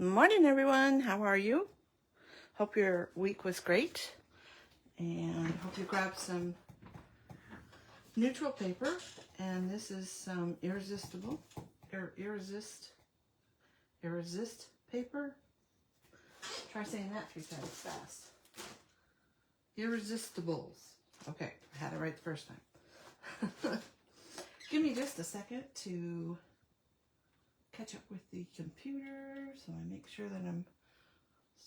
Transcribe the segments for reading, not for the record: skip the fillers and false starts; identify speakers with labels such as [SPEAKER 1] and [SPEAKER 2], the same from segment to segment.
[SPEAKER 1] Morning, everyone. How are you? Hope your week was great, and hope you grabbed some neutral paper. And this is some irresist paper. Try saying that 3 times fast. Irresistibles. Okay, I had it right the first time. Give me just a second to catch up with the computer so I make sure that I'm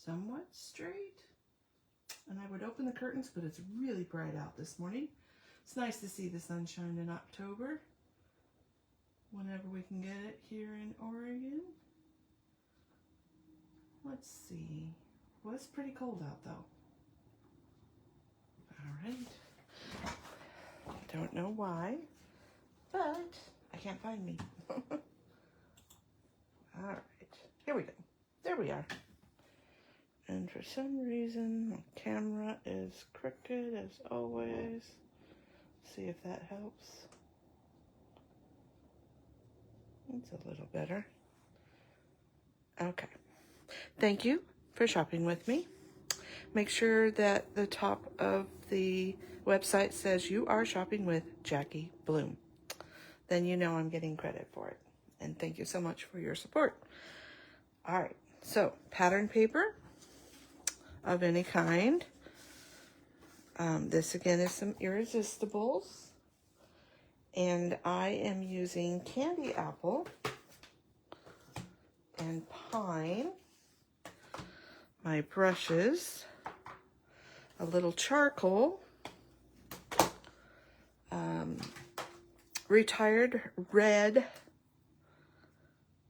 [SPEAKER 1] somewhat straight. And I would open the curtains, but it's really bright out this morning. It's nice to see the sunshine in October, whenever we can get it here in Oregon. Let's see. Well, it's pretty cold out though. All right. Don't know why, but I can't find me. All right, here we go. There we are. And for some reason, my camera is crooked as always. See if that helps. It's a little better. Okay. Thank you for shopping with me. Make sure that the top of the website says you are shopping with Jackie Bloom. Then you know I'm getting credit for it. And thank you so much for your support. All right, so pattern paper of any kind. This again is some irresistibles. And I am using candy apple and pine. My brushes, a little charcoal, retired red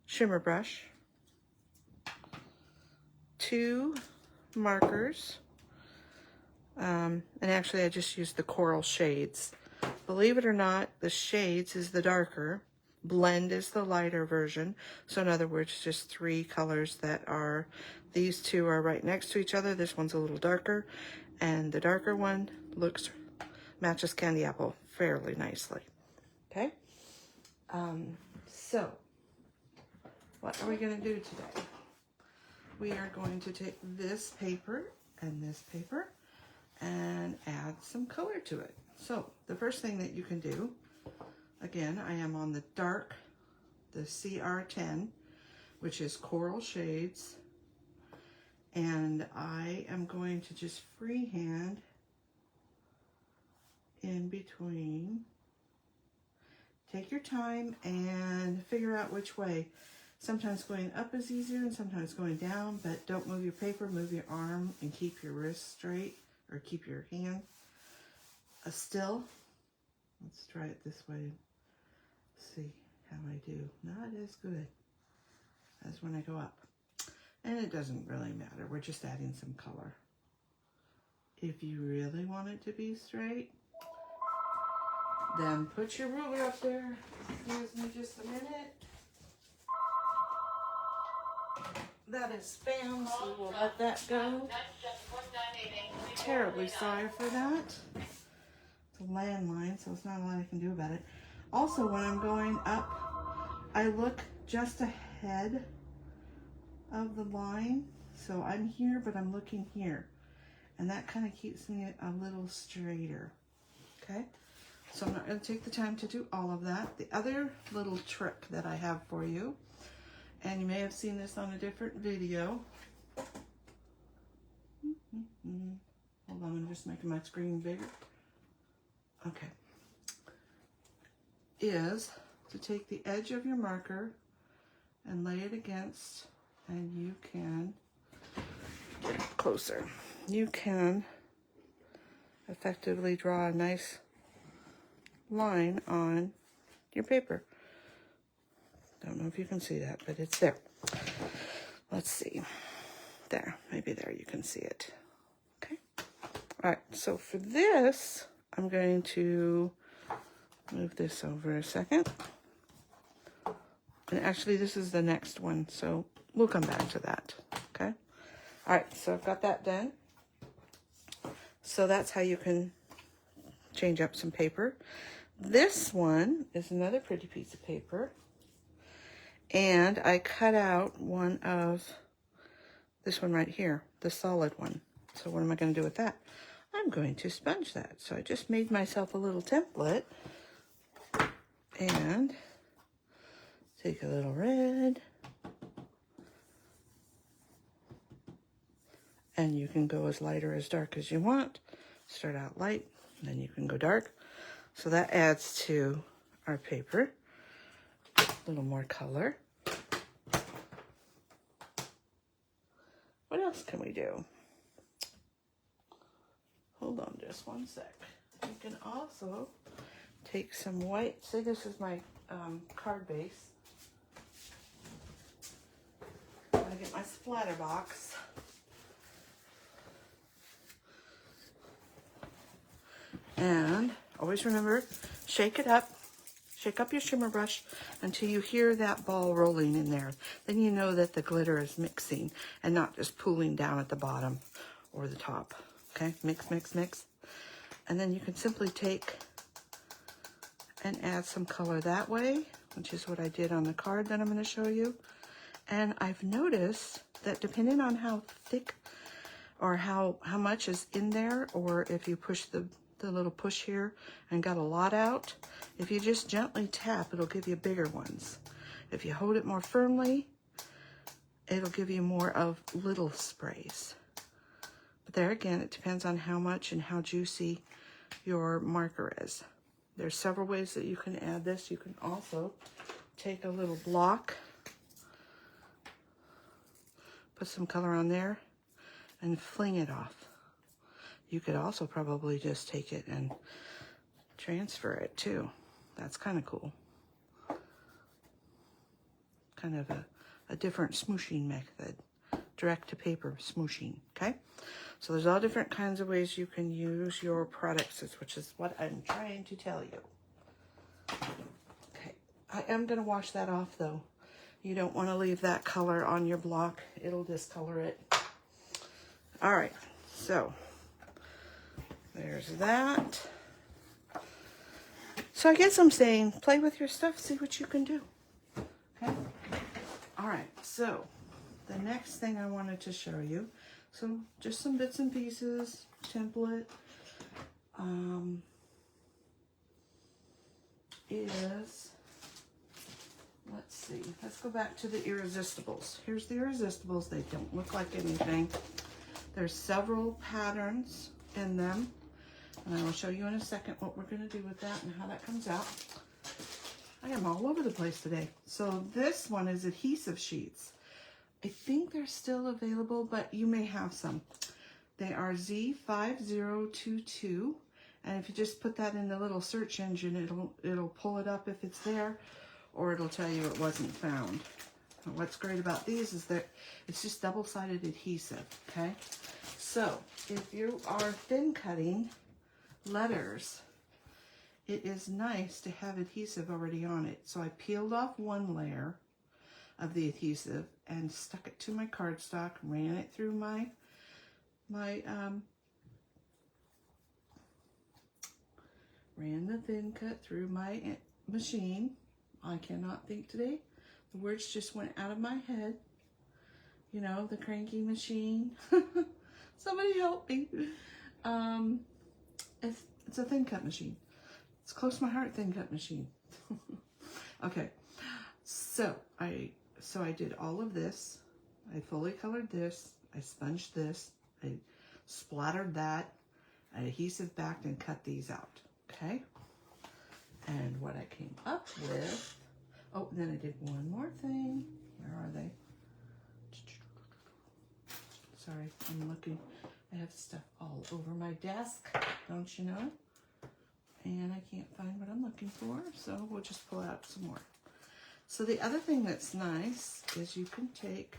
[SPEAKER 1] shimmer brush, 2 markers, and actually I just used the coral shades. Believe it or not, the shades is the darker, blend is the lighter version. So in other words, just 3 colors that are, these 2 are right next to each other. This one's a little darker, and the darker one matches candy apple fairly nicely. Okay, so what are we going to do today? We are going to take this paper and add some color to it. So the first thing that you can do, again, I am on the dark, the CR10, which is coral shades, and I am going to just freehand in between. Take your time and figure out which way. Sometimes going up is easier and sometimes going down, but don't move your paper, move your arm and keep your wrist straight, or keep your hand still. Let's try it this way. See how I do. Not as good as when I go up. And it doesn't really matter. We're just adding some color. If you really want it to be straight, then put your ruler up there. Excuse me just a minute. That is spam, so we'll let that go. Terribly sorry for that. It's a landline, so it's not a lot I can do about it. Also, when I'm going up, I look just ahead of the line. So I'm here, but I'm looking here. And that kind of keeps me a little straighter. Okay? So I'm not going to take the time to do all of that. The other little trick that I have for you, and you may have seen this on a different video. Hold on, I'm just making my screen bigger. Okay. Is to take the edge of your marker and lay it against, and you can get closer. You can effectively draw a nice line on your paper. Don't know if you can see that, but it's there. Let's see. There, maybe there you can see it. Okay. All right, so for this, I'm going to move this over a second. And actually, this is the next one, so we'll come back to that, okay? All right, so I've got that done. So that's how you can change up some paper. This one is another pretty piece of paper. And I cut out one of this one right here, the solid one. So what am I going to do with that? I'm going to sponge that. So I just made myself a little template and take a little red, and you can go as light or as dark as you want. Start out light, and then you can go dark. So that adds to our paper a little more color. What else can we do? Hold on just one sec. You can also take some white. Say this is my card base. I'm gonna get my splatter box. And always remember, shake it up. Shake up your shimmer brush until you hear that ball rolling in there. Then you know that the glitter is mixing and not just pooling down at the bottom or the top. Okay, mix, mix, mix. And then you can simply take and add some color that way, which is what I did on the card that I'm going to show you. And I've noticed that depending on how thick or how much is in there, or if you push the little push here and got a lot out, if you just gently tap, it'll give you bigger ones. If you hold it more firmly, it'll give you more of little sprays. But there again, it depends on how much and how juicy your marker is. There's several ways that you can add this. You can also take a little block, put some color on there, and fling it off. You could also probably just take it and transfer it too. That's kind of cool. Kind of a different smooshing method. Direct to paper smooshing, okay? So there's all different kinds of ways you can use your products, which is what I'm trying to tell you. Okay, I am gonna wash that off though. You don't wanna leave that color on your block. It'll discolor it. All right, so there's that. So I guess I'm saying play with your stuff, see what you can do. Okay? All right, so the next thing I wanted to show you, so just some bits and pieces, template, is, let's see, let's go back to the Irresistibles. Here's the Irresistibles. They don't look like anything. There's several patterns in them. And I will show you in a second what we're going to do with that and how that comes out. I am all over the place today. So this one is adhesive sheets. I think they're still available, but you may have some. They are Z5022. And if you just put that in the little search engine, it'll pull it up if it's there, or it'll tell you it wasn't found. And what's great about these is that it's just double-sided adhesive, okay? So if you are thin cutting letters, it is nice to have adhesive already on it. So I peeled off one layer of the adhesive and stuck it to my cardstock, ran it through my ran the thin cut through my machine. I cannot think today. The words just went out of my head. You know, the cranky machine. Somebody help me. It's a thin cut machine. It's close to my heart thin cut machine. Okay, so I did all of this. I fully colored this. I sponged this. I splattered that. I adhesive backed and cut these out. Okay, and what I came up with. Oh, and then I did one more thing. Where are they? Sorry, I'm looking. I have stuff all over my desk, don't you know? And I can't find what I'm looking for, so we'll just pull out some more. So the other thing that's nice is you can take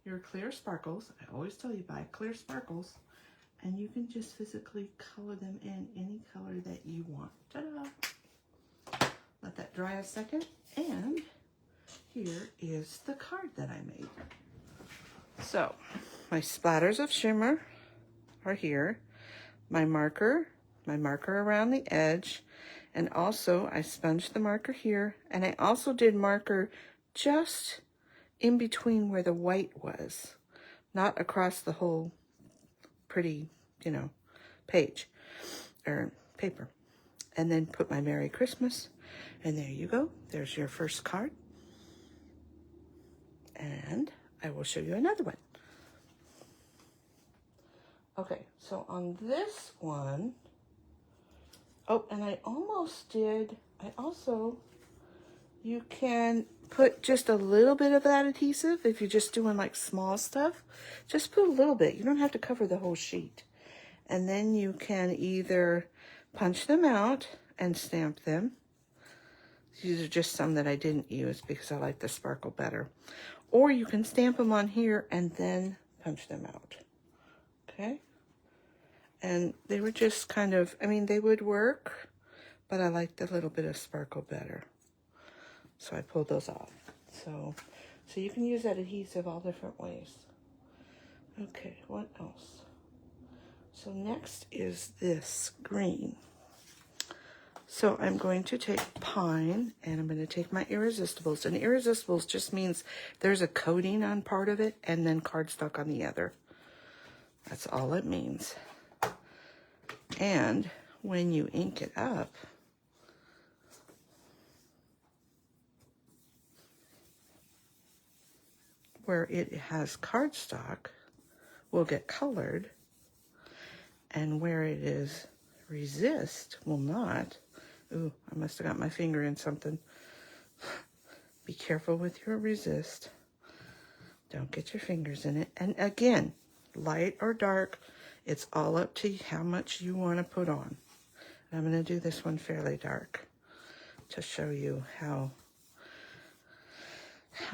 [SPEAKER 1] your clear sparkles. I always tell you buy clear sparkles, and you can just physically color them in any color that you want. Ta-da! Let that dry a second, and here is the card that I made. So my splatters of shimmer are here. My marker around the edge, and also I sponged the marker here, and I also did marker just in between where the white was, not across the whole pretty, you know, page or paper. And then put my Merry Christmas, and there you go. There's your first card. And I will show you another one. Okay, so on this one, oh, and I also, you can put just a little bit of that adhesive if you're just doing like small stuff. Just put a little bit. You don't have to cover the whole sheet. And then you can either punch them out and stamp them. These are just some that I didn't use because I like the sparkle better. Or you can stamp them on here and then punch them out. Okay? And they were just kind of, I mean, they would work, but I like the little bit of sparkle better. So I pulled those off. So you can use that adhesive all different ways. Okay, what else? So next is this green. So I'm going to take pine and I'm going to take my irresistibles. And irresistibles just means there's a coating on part of it and then cardstock on the other. That's all it means. And when you ink it up, where it has cardstock will get colored, and where it is resist will not. Ooh, I must have got my finger in something. Be careful with your resist. Don't get your fingers in it. And again, light or dark, it's all up to how much you want to put on. I'm going to do this one fairly dark to show you how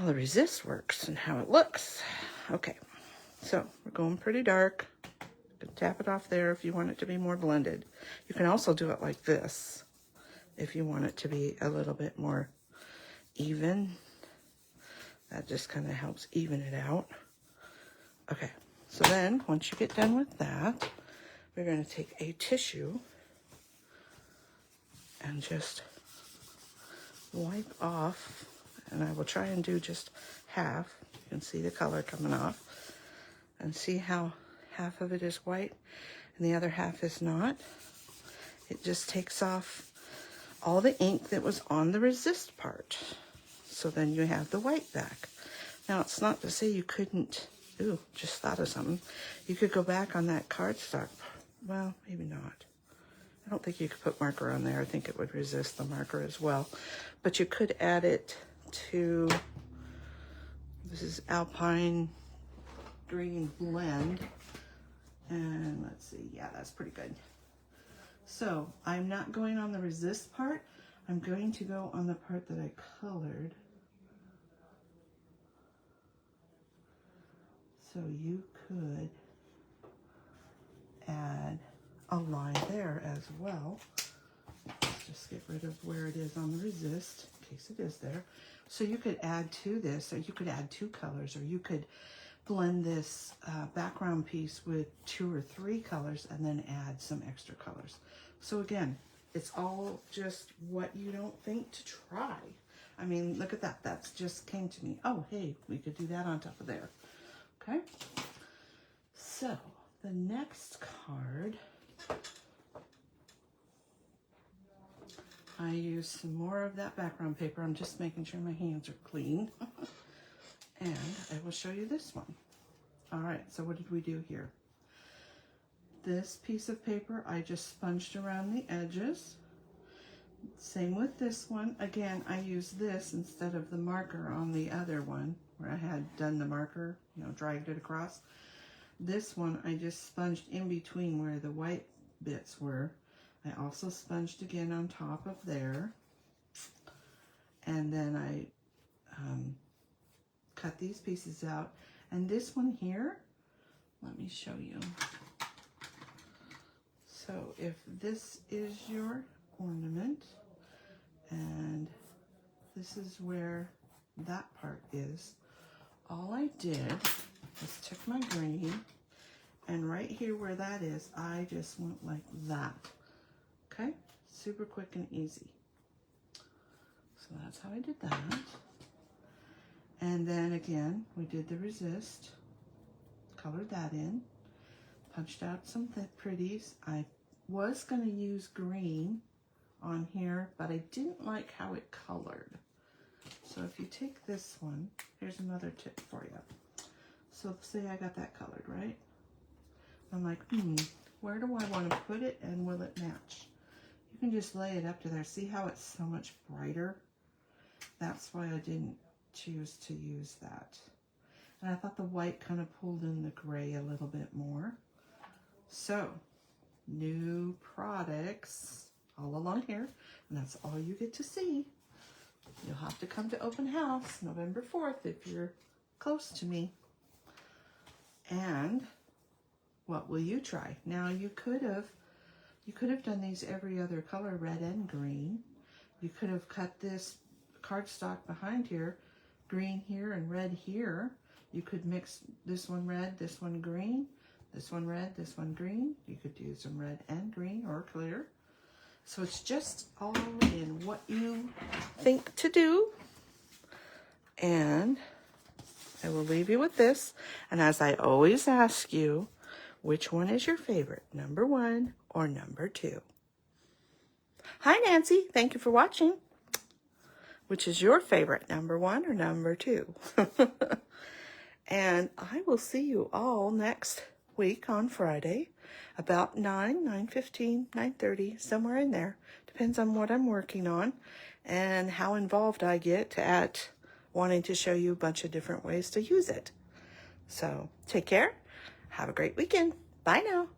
[SPEAKER 1] the resist works and how it looks. Okay, so we're going pretty dark. You can tap it off there if you want it to be more blended. You can also do it like this if you want it to be a little bit more even. That just kind of helps even it out. Okay, so then once you get done with that, we're going to take a tissue and just wipe off, and I will try and do just half. You can see the color coming off, and see how half of it is white and the other half is not. It just takes off all the ink that was on the resist part. So then you have the white back. Now it's not to say you couldn't, ooh, just thought of something. You could go back on that cardstock. Well, maybe not. I don't think you could put marker on there. I think it would resist the marker as well. But you could add it to, this is Alpine Green Blend. And let's see, yeah, that's pretty good. So I'm not going on the resist part. I'm going to go on the part that I colored. So you could add a line there as well. Let's just get rid of where it is on the resist, in case it is there. So you could add to this, or you could add 2 colors, or you could blend this background piece with 2 or 3 colors and then add some extra colors. So again, it's all just what you don't think to try. I mean, look at that. That's just came to me. Oh, hey, we could do that on top of there. Okay. So the next card, I use some more of that background paper. I'm just making sure my hands are clean. And I will show you this one. All right, so what did we do here? This piece of paper, I just sponged around the edges. Same with this one. Again, I use this instead of the marker on the other one where I had done the marker, you know, dragged it across. This one, I just sponged in between where the white bits were. I also sponged again on top of there. And then I cut these pieces out. And this one here, let me show you. So if this is your ornament, and this is where that part is, all I did was took my green, and right here where that is, I just went like that. Okay? Super quick and easy. So that's how I did that. And then again, we did the resist, colored that in, punched out some pretties. I was going to use green on here, but I didn't like how it colored. So if you take this one, here's another tip for you. So say I got that colored, right? I'm like, where do I want to put it and will it match? You can just lay it up to there. See how it's so much brighter? That's why I didn't choose to use that. And I thought the white kind of pulled in the gray a little bit more. So, new products all along here, and that's all you get to see. You'll have to come to open house November 4th if you're close to me. And what will you try? Now you could have done these every other color, red and green. You could have cut this cardstock behind here, green here and red here. You could mix this one red, this one green, this one red, this one green. You could do some red and green or clear. So it's just all in what you think to do. And I will leave you with this. And as I always ask you, which one is your favorite, number 1 or number 2? Hi, Nancy. Thank you for watching. Which is your favorite, number 1 or number 2? And I will see you all next week on Friday, about 9:15, 9:30, somewhere in there. Depends on what I'm working on and how involved I get at wanting to show you a bunch of different ways to use it. So take care. Have a great weekend. Bye now.